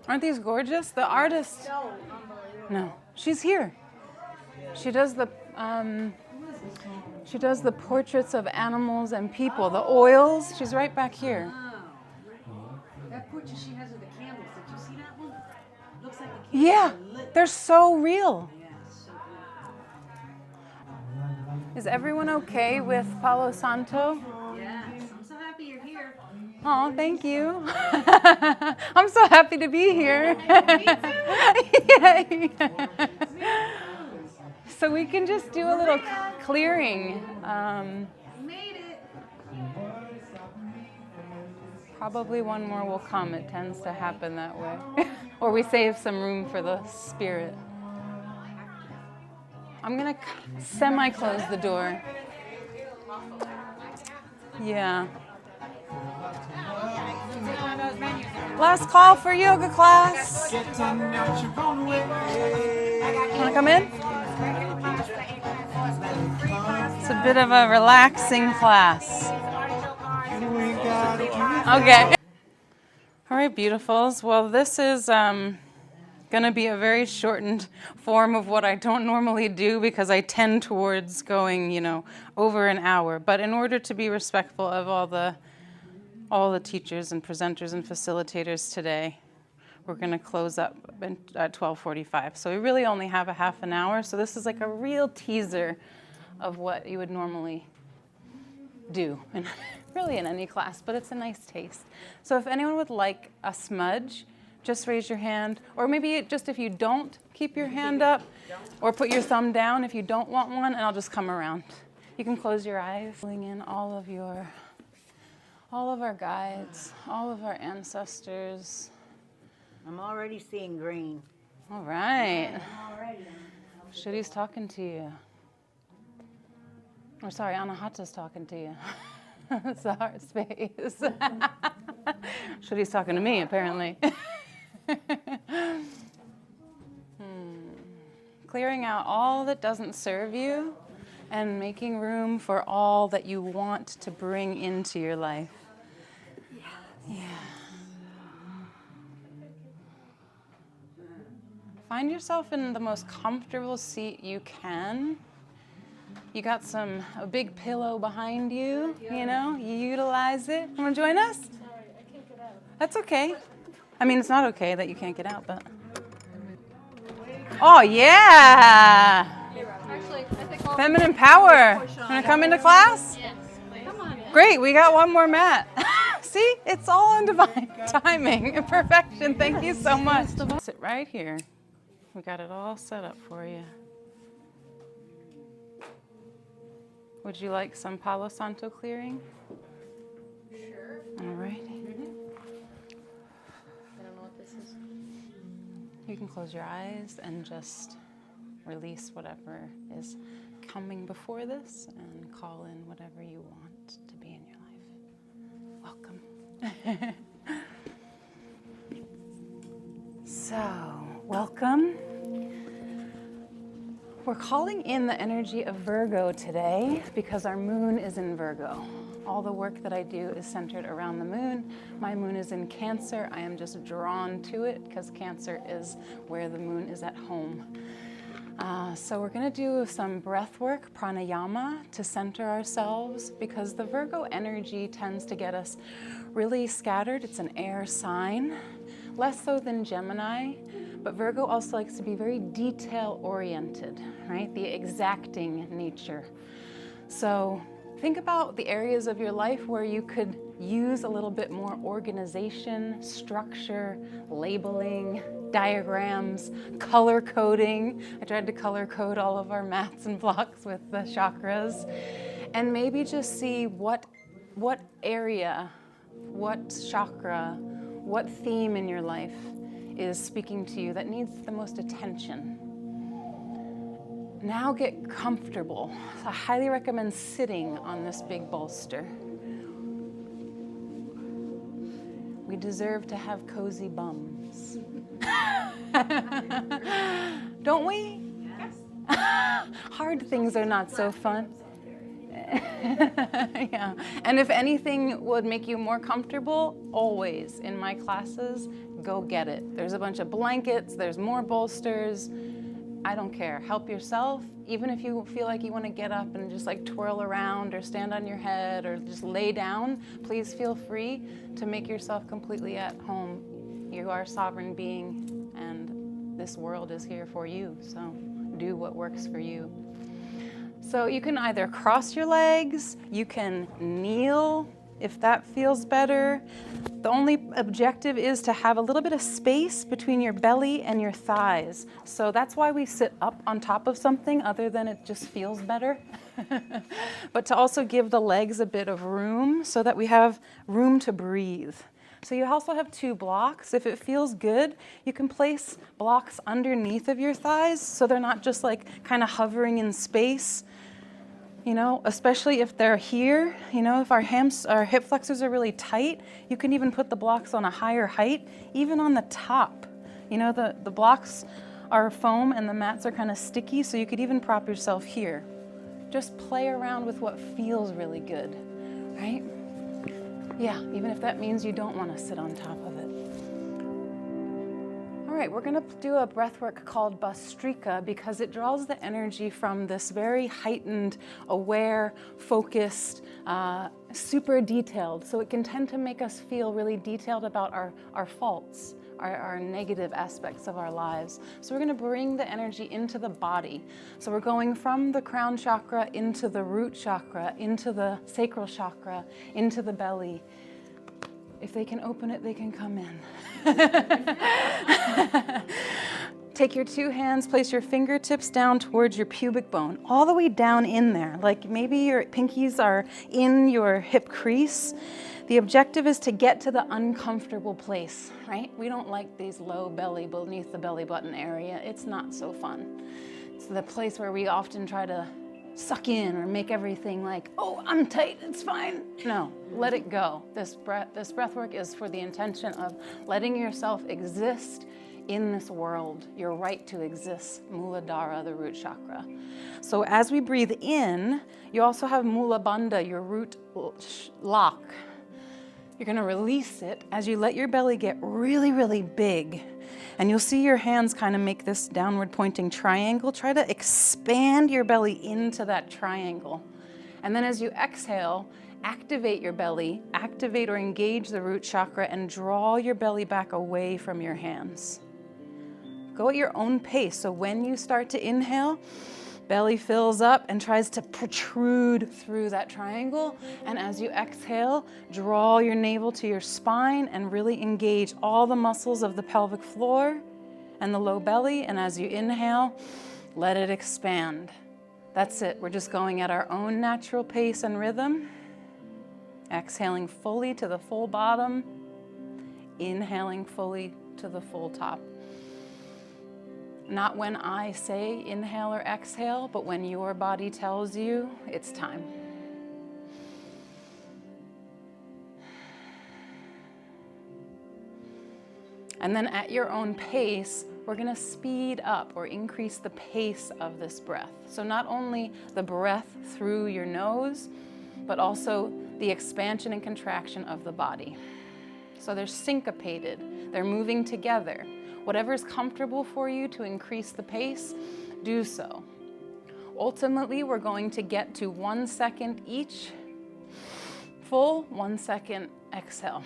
Aren't these gorgeous? The artist. No, she's here. She does the portraits of animals and people. The oils. She's right back here. That portrait she has of the candles. Did you see that one? Looks like the candles Yeah, are lit. they're so real. Yeah, so Is everyone okay with Palo Santo? good. Yes, I'm so happy you're here. Oh, thank you. I'm so happy to be here. Yeah. So we can just do a little clearing. Made it. Probably one more will come. It tends to happen that way. Or we save some room for the spirit. I'm going to semi-close the door. Yeah. Last call for yoga class. Want to come in? It's a bit of a relaxing class. Okay. All right, beautifuls. Well, this is going to be a very shortened form of what I don't normally do because I tend towards going, over an hour. But in order to be respectful of all the teachers and presenters and facilitators today, we're going to close up at 12:45. So we really only have a half an hour. So this is like a real teaser of what you would normally do, and really in any class, but it's a nice taste. So if anyone would like a smudge, just raise your hand, or maybe just if you don't, keep your hand up, or put your thumb down if you don't want one, and I'll just come around. You can close your eyes, pulling in all of our guides, all of our ancestors. I'm already seeing green. All right. Already. Shrudi's talking to you. Or sorry, Anahata's talking to you. It's the heart space. Shrudi's talking to me, apparently. Clearing out all that doesn't serve you and making room for all that you want to bring into your life. Yeah. Find yourself in the most comfortable seat you can. You got a big pillow behind you, you utilize it. Want to join us? Sorry, I can't get out. That's okay. I mean, it's not okay that you can't get out, but. Oh, yeah! Actually, I think all Feminine power. Want to come into class? Yes. Come on in. Great, we got one more mat. See, it's all in divine timing and perfection. Thank you so much. Sit right here. We got it all set up for you. Would you like some Palo Santo clearing? Sure. All right. I don't know what this is. You can close your eyes and just release whatever is coming before this and call in whatever you want to be in your life. Welcome. So, welcome. We're calling in the energy of Virgo today because our moon is in Virgo. All the work that I do is centered around the moon. My moon is in Cancer. I am just drawn to it because Cancer is where the moon is at home. So we're going to do some breath work, pranayama, to center ourselves because the Virgo energy tends to get us really scattered. It's an air sign, less so than Gemini. But Virgo also likes to be very detail-oriented, right? The exacting nature. So think about the areas of your life where you could use a little bit more organization, structure, labeling, diagrams, color coding. I tried to color code all of our mats and blocks with the chakras. And maybe just see what area, what chakra, what theme in your life is speaking to you that needs the most attention. Now get comfortable. I highly recommend sitting on this big bolster. We deserve to have cozy bums. Don't we? Yes. Hard things are not so fun. Yeah. And if anything would make you more comfortable, always in my classes, go get it. There's a bunch of blankets, there's more bolsters. I don't care. Help yourself. Even if you feel like you want to get up and just like twirl around or stand on your head or just lay down, please feel free to make yourself completely at home. You are a sovereign being and this world is here for you. So do what works for you. So you can either cross your legs, you can kneel if that feels better. The only objective is to have a little bit of space between your belly and your thighs. So that's why we sit up on top of something other than it just feels better. But to also give the legs a bit of room so that we have room to breathe. So you also have 2 blocks. If it feels good, you can place blocks underneath of your thighs so they're not just like kind of hovering in space. You know, especially if they're here, you know, if our hip flexors are really tight, you can even put the blocks on a higher height, even on the top. You know, the blocks are foam and the mats are kind of sticky, so you could even prop yourself here. Just play around with what feels really good, right? Yeah, even if that means you don't want to sit on top of it. All right, we're going to do a breath work called Bastrika because it draws the energy from this very heightened, aware, focused, super detailed. So it can tend to make us feel really detailed about our faults, our negative aspects of our lives. So we're going to bring the energy into the body. So we're going from the crown chakra into the root chakra, into the sacral chakra, into the belly. If they can open it, they can come in. Take your 2 hands, place your fingertips down towards your pubic bone, all the way down in there. Like maybe your pinkies are in your hip crease. The objective is to get to the uncomfortable place, right? We don't like these low belly beneath the belly button area. It's not so fun. It's the place where we often try to suck in or make everything like, oh, I'm tight, it's fine. No, let it go. This breath work is for the intention of letting yourself exist in this world, your right to exist, Muladhara, the root chakra. So as we breathe in, you also have Mula Bandha, your root lock. You're going to release it as you let your belly get really, really big. And you'll see your hands kind of make this downward pointing triangle. Try to expand your belly into that triangle. And then as you exhale, activate your belly, activate or engage the root chakra and draw your belly back away from your hands. Go at your own pace. So when you start to inhale, belly fills up and tries to protrude through that triangle. And as you exhale, draw your navel to your spine and really engage all the muscles of the pelvic floor and the low belly. And as you inhale, let it expand. That's it. We're just going at our own natural pace and rhythm. Exhaling fully to the full bottom. Inhaling fully to the full top. Not when I say inhale or exhale, but when your body tells you it's time. And then at your own pace, we're going to speed up or increase the pace of this breath. So not only the breath through your nose, but also the expansion and contraction of the body. So they're syncopated, they're moving together. Whatever's comfortable for you to increase the pace, do so. Ultimately, we're going to get to 1 second each. Full 1 second exhale.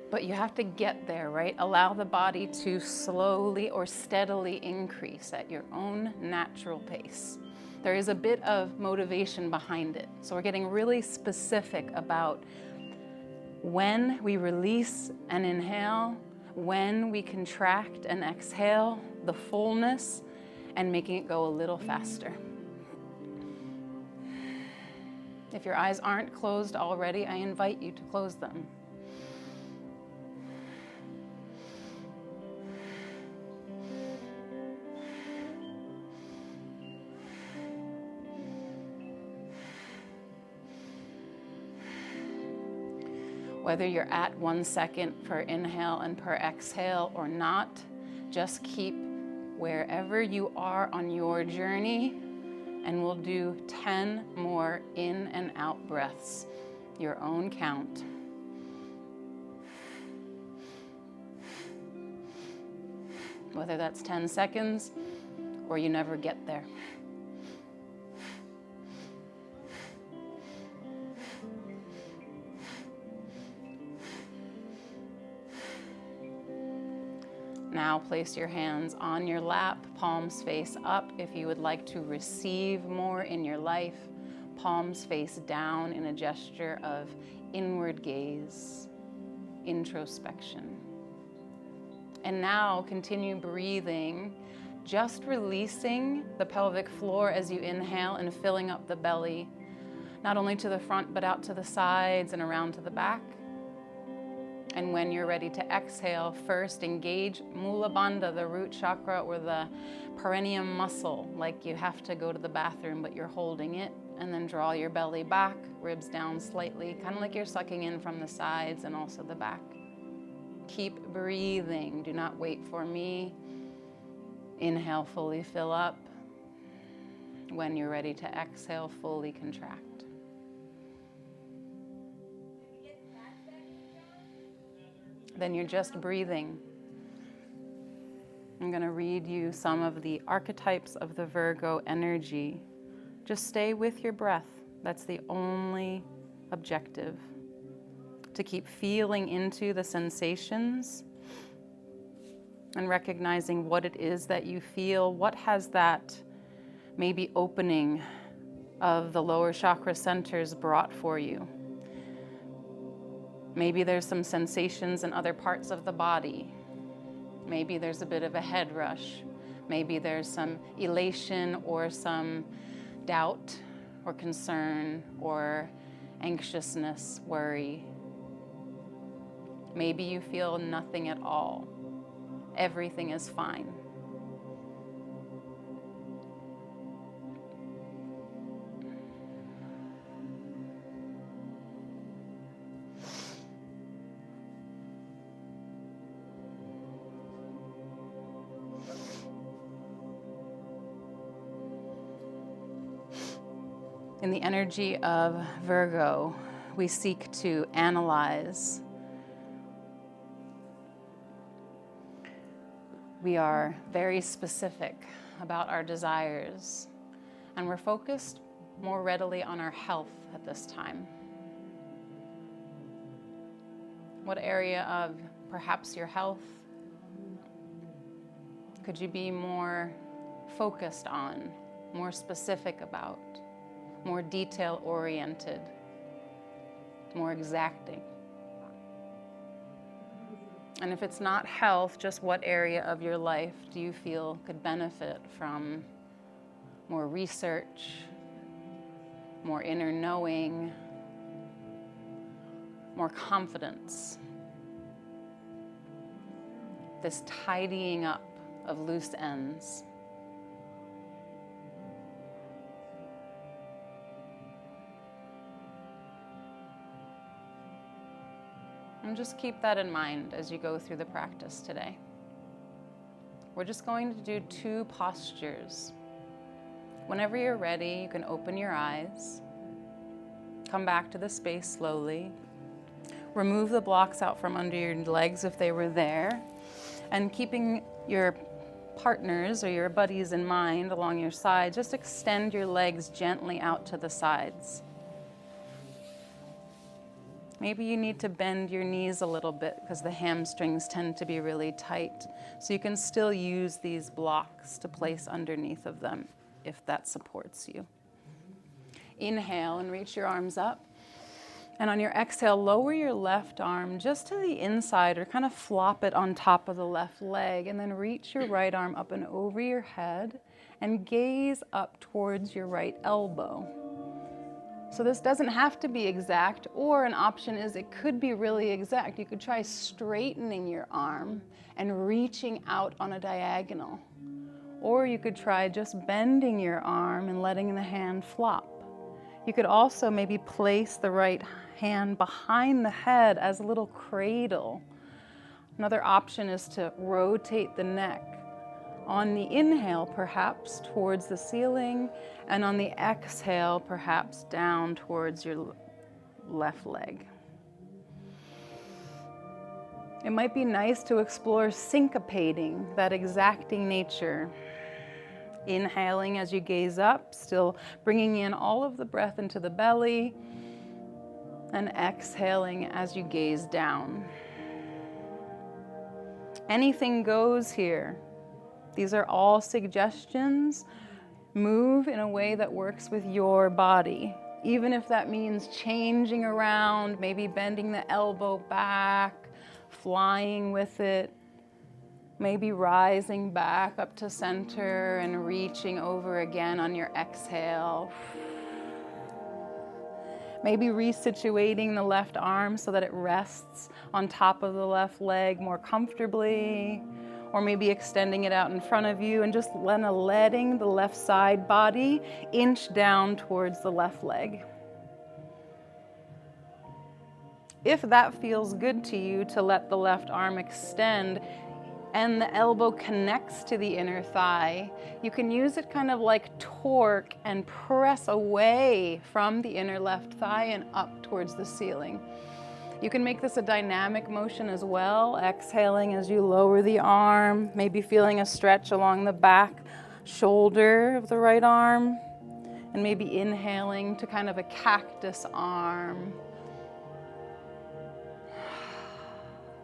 But you have to get there, right? Allow the body to slowly or steadily increase at your own natural pace. There is a bit of motivation behind it. So we're getting really specific about when we release and inhale, when we contract and exhale, the fullness, and making it go a little faster. If your eyes aren't closed already, I invite you to close them. Whether you're at 1 second per inhale and per exhale or not, just keep wherever you are on your journey And we'll do 10 more in and out breaths, your own count. Whether that's 10 seconds or you never get there. Now place your hands on your lap, palms face up if you would like to receive more in your life. Palms face down in a gesture of inward gaze, introspection. And now continue breathing, just releasing the pelvic floor as you inhale and filling up the belly, not only to the front but out to the sides and around to the back. And when you're ready to exhale, first engage Mula Bandha, the root chakra or the perineum muscle, like you have to go to the bathroom but you're holding it. And then draw your belly back, ribs down slightly, kind of like you're sucking in from the sides and also the back. Keep breathing. Do not wait for me. Inhale, fully fill up. When you're ready to exhale, fully contract. Then you're just breathing. I'm going to read you some of the archetypes of the Virgo energy. Just stay with your breath. That's the only objective. To keep feeling into the sensations and recognizing what it is that you feel. What has that maybe opening of the lower chakra centers brought for you? Maybe there's some sensations in other parts of the body. Maybe there's a bit of a head rush. Maybe there's some elation or some doubt or concern or anxiousness, worry. Maybe you feel nothing at all. Everything is fine. In the energy of Virgo, we seek to analyze. We are very specific about our desires, and we're focused more readily on our health at this time. What area of perhaps your health could you be more focused on, more specific about? More detail-oriented, more exacting. And if it's not health, just what area of your life do you feel could benefit from more research, more inner knowing, more confidence? This tidying up of loose ends. And just keep that in mind as you go through the practice today. We're just going to do 2 postures. Whenever you're ready, you can open your eyes. Come back to the space slowly. Remove the blocks out from under your legs if they were there. And keeping your partners or your buddies in mind along your side, just extend your legs gently out to the sides. Maybe you need to bend your knees a little bit because the hamstrings tend to be really tight. So you can still use these blocks to place underneath of them if that supports you. Inhale and reach your arms up. And on your exhale, lower your left arm just to the inside or kind of flop it on top of the left leg. And then reach your right arm up and over your head and gaze up towards your right elbow. So this doesn't have to be exact, or an option is it could be really exact. You could try straightening your arm and reaching out on a diagonal. Or you could try just bending your arm and letting the hand flop. You could also maybe place the right hand behind the head as a little cradle. Another option is to rotate the neck On the inhale, perhaps towards the ceiling, and on the exhale, perhaps down towards your left leg. It might be nice to explore syncopating, that exacting nature. Inhaling as you gaze up, still bringing in all of the breath into the belly, and exhaling as you gaze down. Anything goes here. These are all suggestions. Move in a way that works with your body, even if that means changing around, maybe bending the elbow back, flying with it, maybe rising back up to center and reaching over again on your exhale. Maybe resituating the left arm so that it rests on top of the left leg more comfortably, or maybe extending it out in front of you and just letting the left side body inch down towards the left leg. If that feels good to you, to let the left arm extend and the elbow connects to the inner thigh, you can use it kind of like torque and press away from the inner left thigh and up towards the ceiling. You can make this a dynamic motion as well, exhaling as you lower the arm, maybe feeling a stretch along the back shoulder of the right arm, and maybe inhaling to kind of a cactus arm.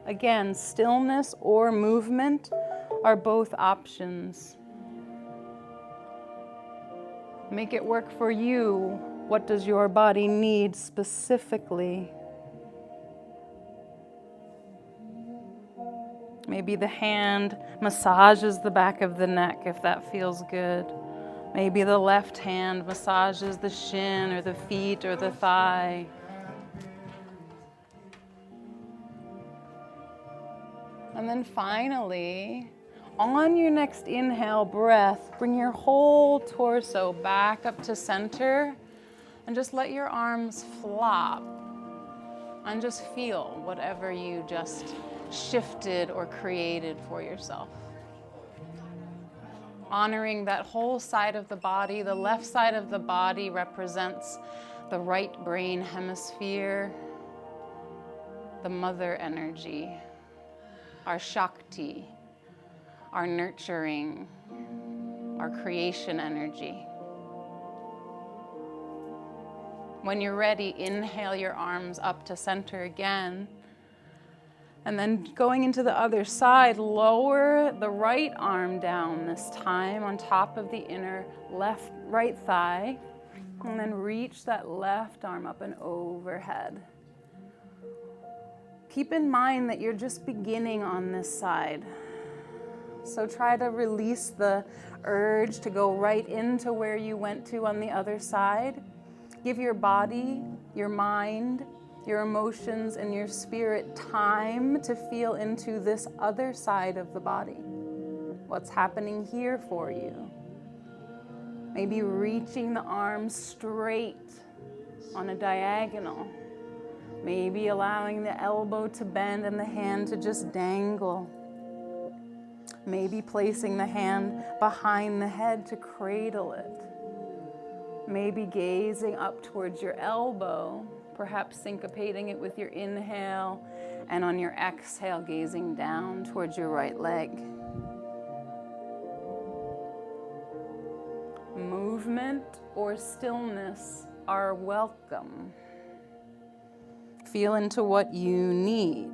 Again, stillness or movement are both options. Make it work for you. What does your body need specifically? Maybe the hand massages the back of the neck if that feels good. Maybe the left hand massages the shin or the feet or the thigh. And then finally, on your next inhale breath, bring your whole torso back up to center and just let your arms flop and just feel whatever you just shifted or created for yourself. Honoring that whole side of the body. The left side of the body represents the right brain hemisphere, the mother energy, our Shakti, our nurturing, our creation energy. When you're ready, inhale your arms up to center again. And then going into the other side, lower the right arm down this time on top of the inner right thigh. And then reach that left arm up and overhead. Keep in mind that you're just beginning on this side. So try to release the urge to go right into where you went to on the other side. Give your body, your mind, your emotions, and your spirit time to feel into this other side of the body. What's happening here for you? Maybe reaching the arms straight on a diagonal. Maybe allowing the elbow to bend and the hand to just dangle. Maybe placing the hand behind the head to cradle it. Maybe gazing up towards your elbow, perhaps syncopating it with your inhale, and on your exhale, gazing down towards your right leg. Movement or stillness are welcome. Feel into what you need.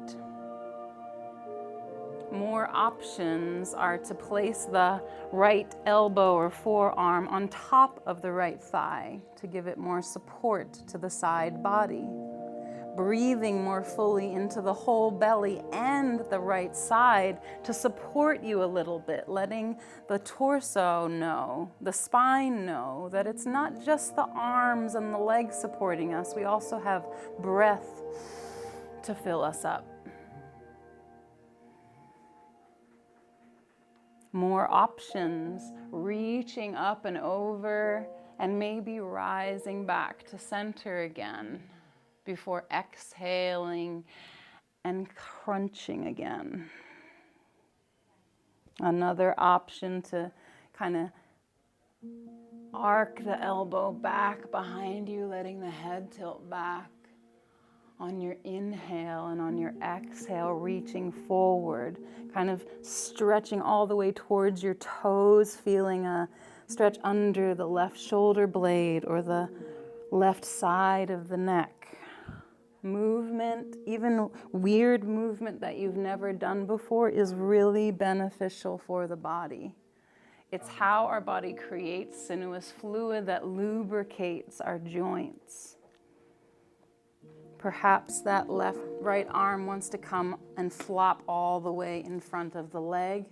More options are to place the right elbow or forearm on top of the right thigh to give it more support to the side body. Breathing more fully into the whole belly and the right side to support you a little bit, letting the torso know, the spine know that it's not just the arms and the legs supporting us. We also have breath to fill us up. More options, reaching up and over and maybe rising back to center again before exhaling and crunching again. Another option to kind of arc the elbow back behind you, letting the head tilt back. On your inhale and on your exhale, reaching forward, kind of stretching all the way towards your toes, feeling a stretch under the left shoulder blade or the left side of the neck. Movement, even weird movement that you've never done before, is really beneficial for the body. It's how our body creates sinuous fluid that lubricates our joints. Perhaps that right arm wants to come and flop all the way in front of the leg,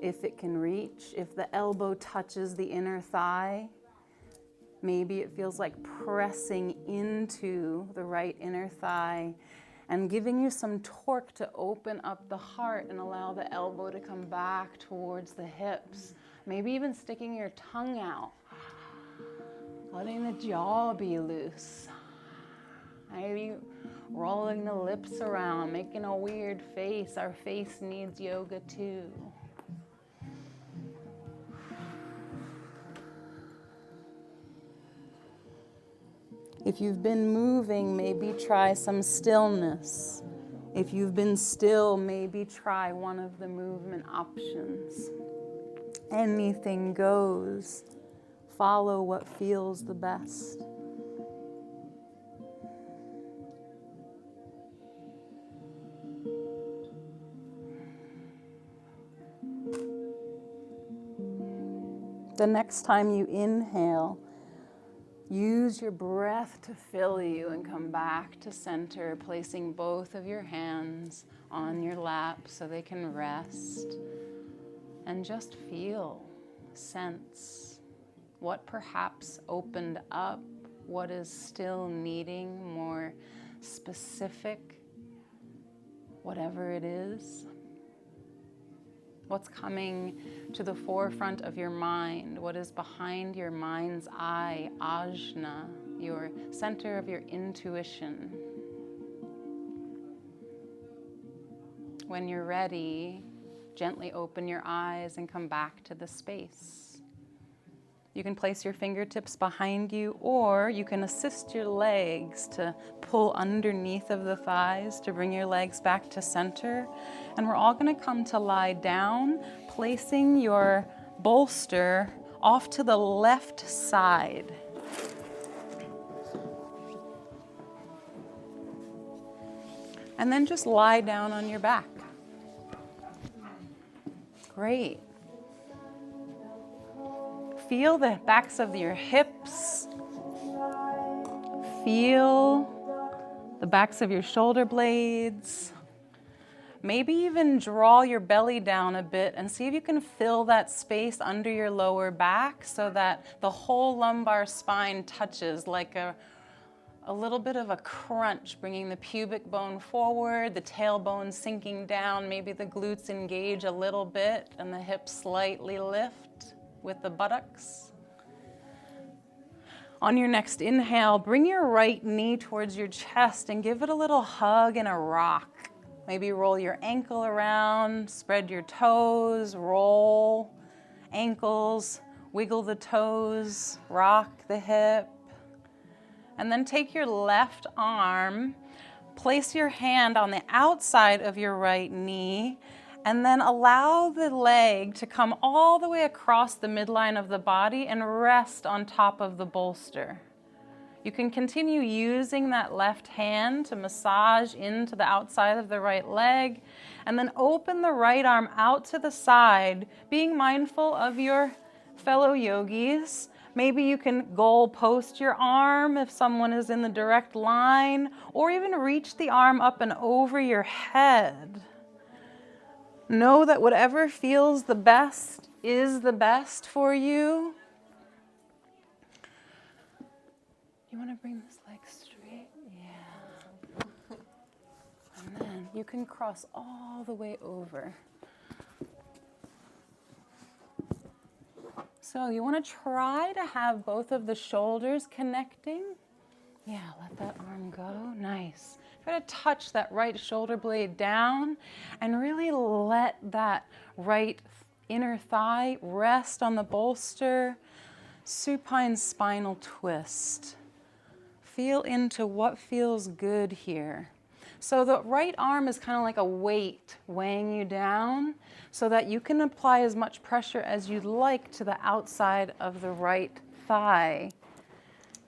if it can reach. If the elbow touches the inner thigh, maybe it feels like pressing into the right inner thigh and giving you some torque to open up the heart and allow the elbow to come back towards the hips. Maybe even sticking your tongue out, letting the jaw be loose. Maybe rolling the lips around, making a weird face. Our face needs yoga too. If you've been moving, maybe try some stillness. If you've been still, maybe try one of the movement options. Anything goes. Follow what feels the best. The next time you inhale, use your breath to fill you and come back to center, placing both of your hands on your lap so they can rest. And just feel, sense what perhaps opened up, what is still needing more specific, whatever it is. What's coming to the forefront of your mind? What is behind your mind's eye, ajna, your center of your intuition? When you're ready, gently open your eyes and come back to the space. You can place your fingertips behind you, or you can assist your legs to pull underneath of the thighs to bring your legs back to center. And we're all going to come to lie down, placing your bolster off to the left side. And then just lie down on your back. Great. Feel the backs of your hips. Feel the backs of your shoulder blades. Maybe even draw your belly down a bit and see if you can fill that space under your lower back so that the whole lumbar spine touches, like a little bit of a crunch, bringing the pubic bone forward, the tailbone sinking down, maybe the glutes engage a little bit and the hips slightly lift with the buttocks. On your next inhale, bring your right knee towards your chest and give it a little hug and a rock. Maybe roll your ankle around, spread your toes, roll ankles, wiggle the toes, rock the hip. And then take your left arm, place your hand on the outside of your right knee, and then allow the leg to come all the way across the midline of the body and rest on top of the bolster. You can continue using that left hand to massage into the outside of the right leg, and then open the right arm out to the side, being mindful of your fellow yogis. Maybe you can goal post your arm if someone is in the direct line, or even reach the arm up and over your head. Know that whatever feels the best is the best for you. You want to bring this leg straight? Yeah. And then you can cross all the way over. So you want to try to have both of the shoulders connecting. Yeah, let that arm go. Nice. Try to touch that right shoulder blade down and really let that right inner thigh rest on the bolster. Supine spinal twist. Feel into what feels good here. So the right arm is kind of like a weight weighing you down so that you can apply as much pressure as you'd like to the outside of the right thigh.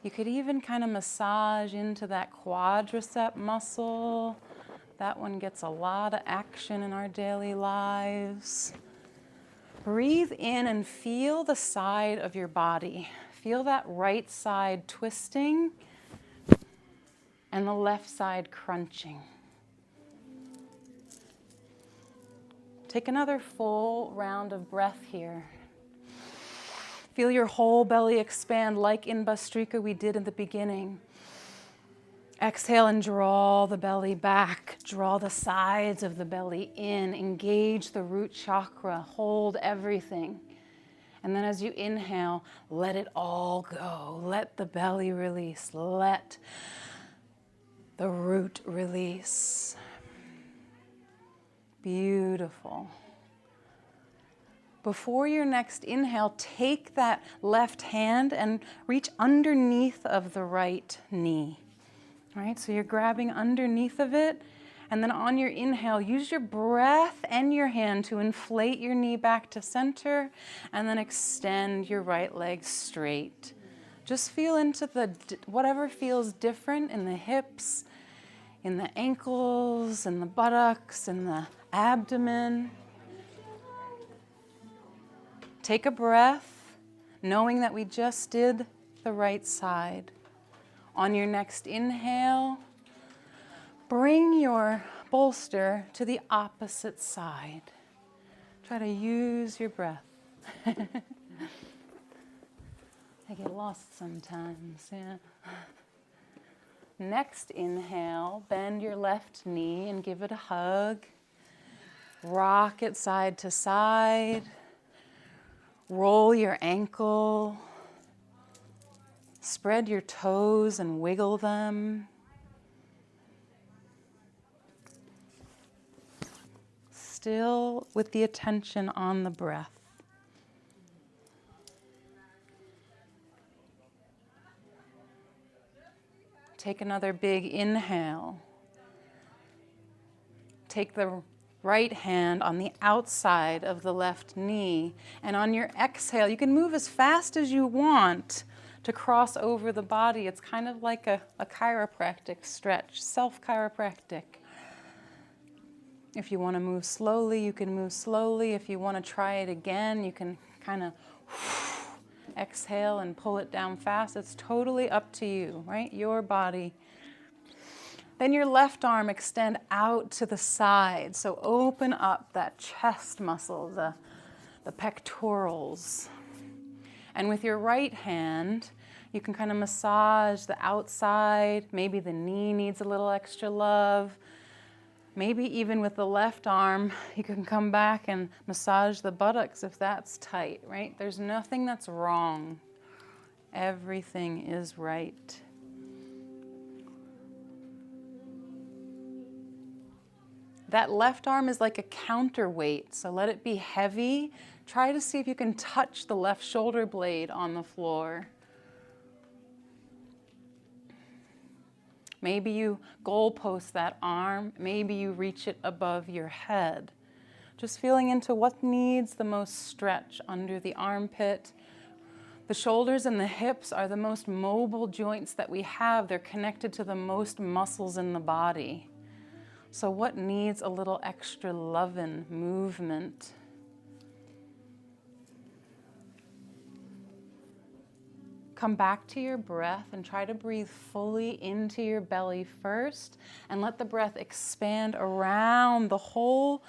You could even kind of massage into that quadricep muscle. That one gets a lot of action in our daily lives. Breathe in and feel the side of your body. Feel that right side twisting and the left side crunching. Take another full round of breath here. Feel your whole belly expand like in Bhastrika we did in the beginning. Exhale and draw the belly back. Draw the sides of the belly in. Engage the root chakra. Hold everything. And then as you inhale, let it all go. Let the belly release. Let the root release. Beautiful. Before your next inhale, take that left hand and reach underneath of the right knee. All right, so you're grabbing underneath of it, and then on your inhale, use your breath and your hand to inflate your knee back to center, and then extend your right leg straight. Just feel into whatever feels different in the hips, in the ankles, in the buttocks, in the abdomen. Take a breath, knowing that we just did the right side. On your next inhale, bring your bolster to the opposite side. Try to use your breath. I get lost sometimes, yeah. Next inhale, bend your left knee and give it a hug. Rock it side to side. Roll your ankle. Spread your toes and wiggle them. Still with the attention on the breath. Take another big inhale. Take the right hand on the outside of the left knee, and on your exhale, you can move as fast as you want to cross over the body. It's kind of like a chiropractic stretch, self-chiropractic. If you want to move slowly, you can move slowly. If you want to try it again, you can kind of exhale and pull it down fast. It's totally up to you, right? Your body. Then your left arm extend out to the side. So open up that chest muscle, the pectorals. And with your right hand, you can kind of massage the outside. Maybe the knee needs a little extra love. Maybe even with the left arm, you can come back and massage the buttocks if that's tight, right? There's nothing that's wrong. Everything is right. That left arm is like a counterweight, so let it be heavy. Try to see if you can touch the left shoulder blade on the floor. Maybe you goalpost that arm. Maybe you reach it above your head. Just feeling into what needs the most stretch under the armpit. The shoulders and the hips are the most mobile joints that we have. They're connected to the most muscles in the body. So what needs a little extra lovin' movement? Come back to your breath and try to breathe fully into your belly first, and let the breath expand around the whole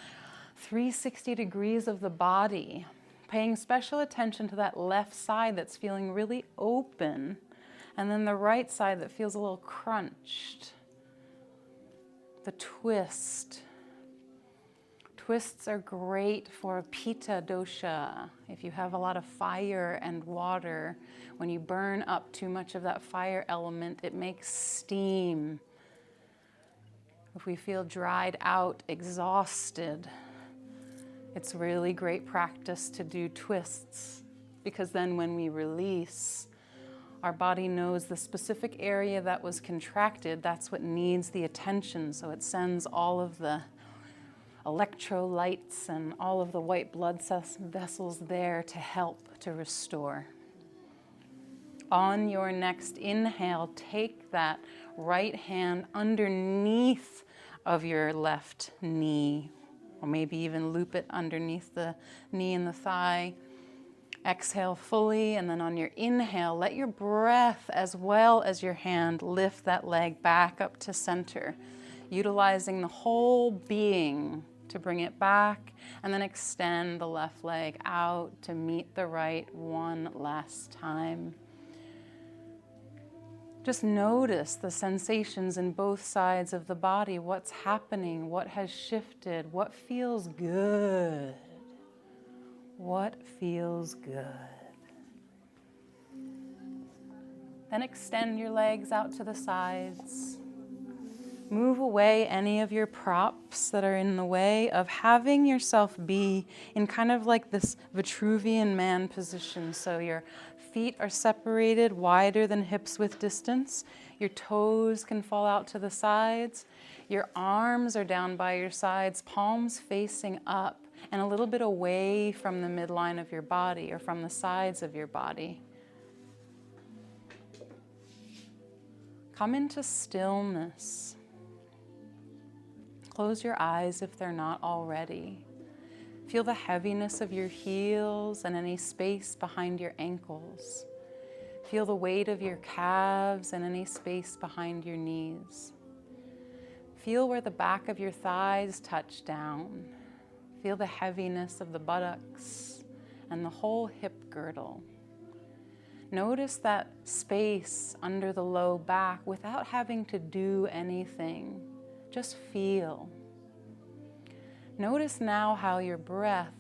360 degrees of the body, paying special attention to that left side that's feeling really open, and then the right side that feels a little crunched. The twist. Twists are great for Pitta dosha. If you have a lot of fire and water, when you burn up too much of that fire element, it makes steam. If we feel dried out, exhausted, it's really great practice to do twists, because then when we release, our body knows the specific area that was contracted, that's what needs the attention, so it sends all of the electrolytes and all of the white blood vessels there to help to restore. On your next inhale, take that right hand underneath of your left knee, or maybe even loop it underneath the knee and the thigh. Exhale fully, and then on your inhale, let your breath as well as your hand lift that leg back up to center, utilizing the whole being to bring it back, and then extend the left leg out to meet the right one last time. Just notice the sensations in both sides of the body, what's happening, what has shifted, what feels good. What feels good. Then extend your legs out to the sides. Move away any of your props that are in the way of having yourself be in kind of like this Vitruvian man position. So your feet are separated wider than hips width distance. Your toes can fall out to the sides. Your arms are down by your sides, palms facing up and a little bit away from the midline of your body or from the sides of your body. Come into stillness. Close your eyes if they're not already. Feel the heaviness of your heels and any space behind your ankles. Feel the weight of your calves and any space behind your knees. Feel where the back of your thighs touch down. Feel the heaviness of the buttocks and the whole hip girdle. Notice that space under the low back without having to do anything. Just feel. Notice now how your breath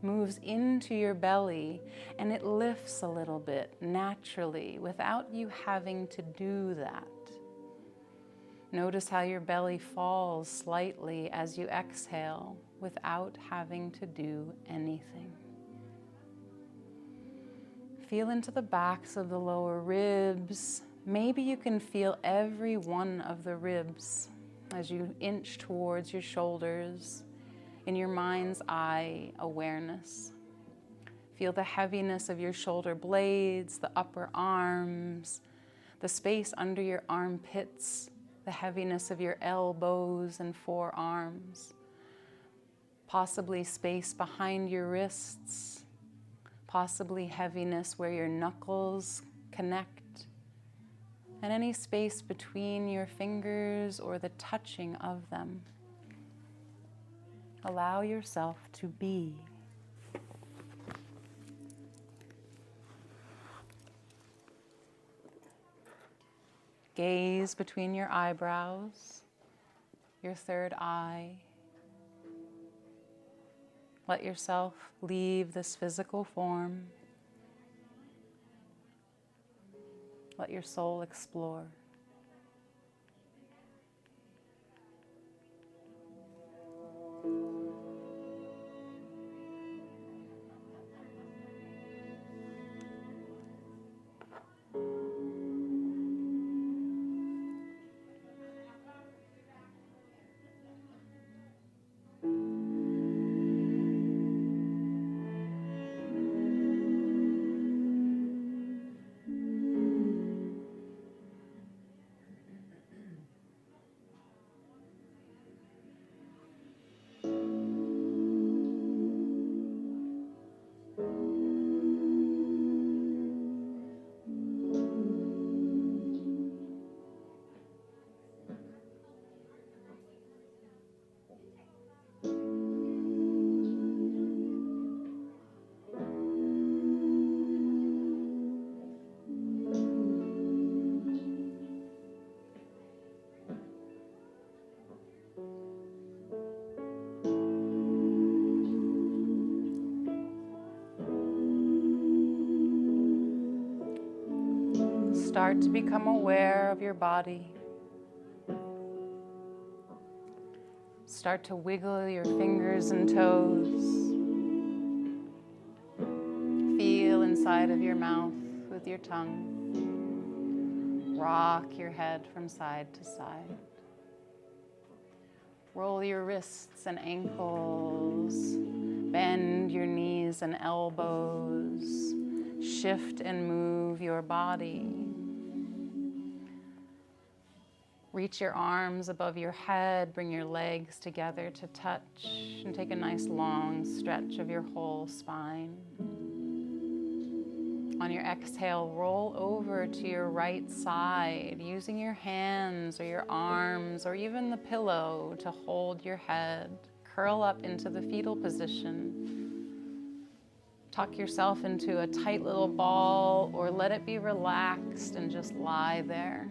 moves into your belly and it lifts a little bit naturally without you having to do that. Notice how your belly falls slightly as you exhale without having to do anything. Feel into the backs of the lower ribs. Maybe you can feel every one of the ribs as you inch towards your shoulders in your mind's eye awareness. Feel the heaviness of your shoulder blades, the upper arms, the space under your armpits, the heaviness of your elbows and forearms, possibly space behind your wrists, possibly heaviness where your knuckles connect, and any space between your fingers or the touching of them. Allow yourself to be. Gaze between your eyebrows, your third eye. Let yourself leave this physical form. Let your soul explore. Start to become aware of your body. Start to wiggle your fingers and toes. Feel inside of your mouth with your tongue. Rock your head from side to side. Roll your wrists and ankles. Bend your knees and elbows. Shift and move your body. Reach your arms above your head, bring your legs together to touch, and take a nice long stretch of your whole spine. On your exhale, roll over to your right side, using your hands or your arms or even the pillow to hold your head. Curl up into the fetal position. Tuck yourself into a tight little ball or let it be relaxed and just lie there.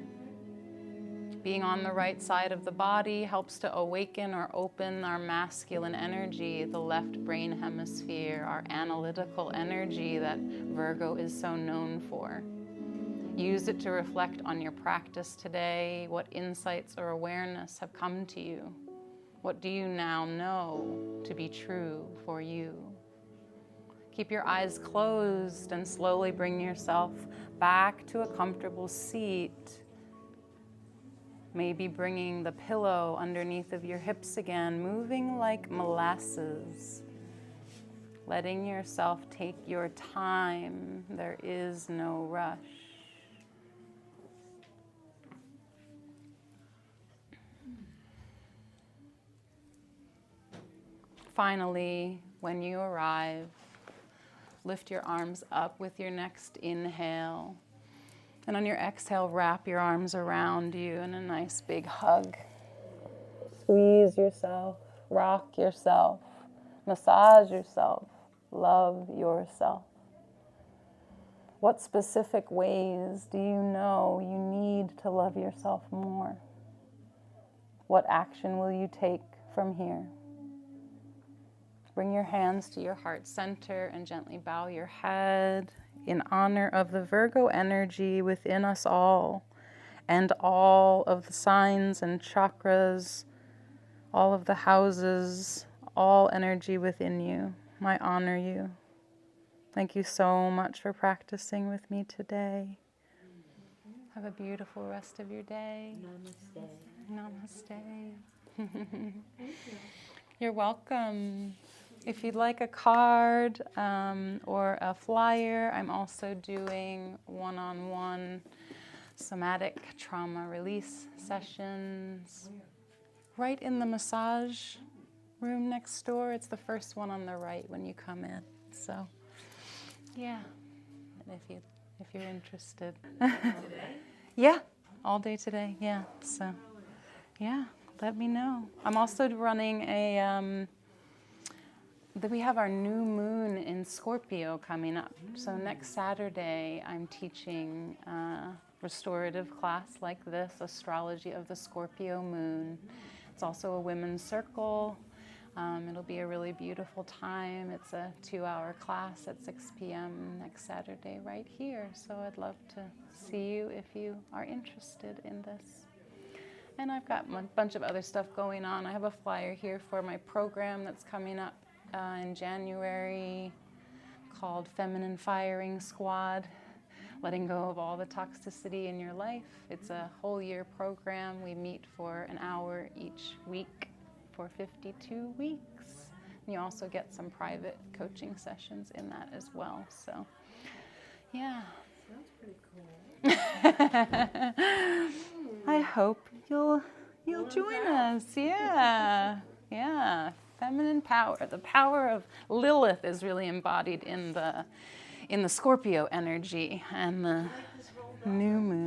Being on the right side of the body helps to awaken or open our masculine energy, the left brain hemisphere, our analytical energy that Virgo is so known for. Use it to reflect on your practice today. What insights or awareness have come to you? What do you now know to be true for you? Keep your eyes closed and slowly bring yourself back to a comfortable seat. Maybe bringing the pillow underneath of your hips again, moving like molasses. Letting yourself take your time. There is no rush. Finally, when you arrive, lift your arms up with your next inhale. And on your exhale, wrap your arms around you in a nice big hug. Squeeze yourself, rock yourself, massage yourself, love yourself. What specific ways do you know you need to love yourself more? What action will you take from here? Bring your hands to your heart center and gently bow your head in honor of the Virgo energy within us all and all of the signs and chakras, all of the houses, all energy within you. I honor you. Thank you so much for practicing with me today. Have a beautiful rest of your day. Namaste. Namaste. You're welcome. If you'd like a card or a flyer, I'm also doing one-on-one somatic trauma release sessions. Right in the massage room next door. It's the first one on the right when you come in. So, yeah, if you're interested. Yeah, all day today. Yeah. So, yeah, let me know. I'm also running a. We have our new moon in Scorpio coming up. So next Saturday, I'm teaching a restorative class like this, Astrology of the Scorpio Moon. It's also a women's circle. It'll be a really beautiful time. It's a 2-hour class at 6 p.m. next Saturday right here. So I'd love to see you if you are interested in this. And I've got a bunch of other stuff going on. I have a flyer here for my program that's coming up in January called Feminine Firing Squad, letting go of all the toxicity in your life. It's a whole year program. We meet for an hour each week for 52 weeks. And you also get some private coaching sessions in that as well. So, yeah. Sounds pretty cool. I hope you'll join us. Yeah. Yeah. Feminine power. The power of Lilith is really embodied in the Scorpio energy and the new moon.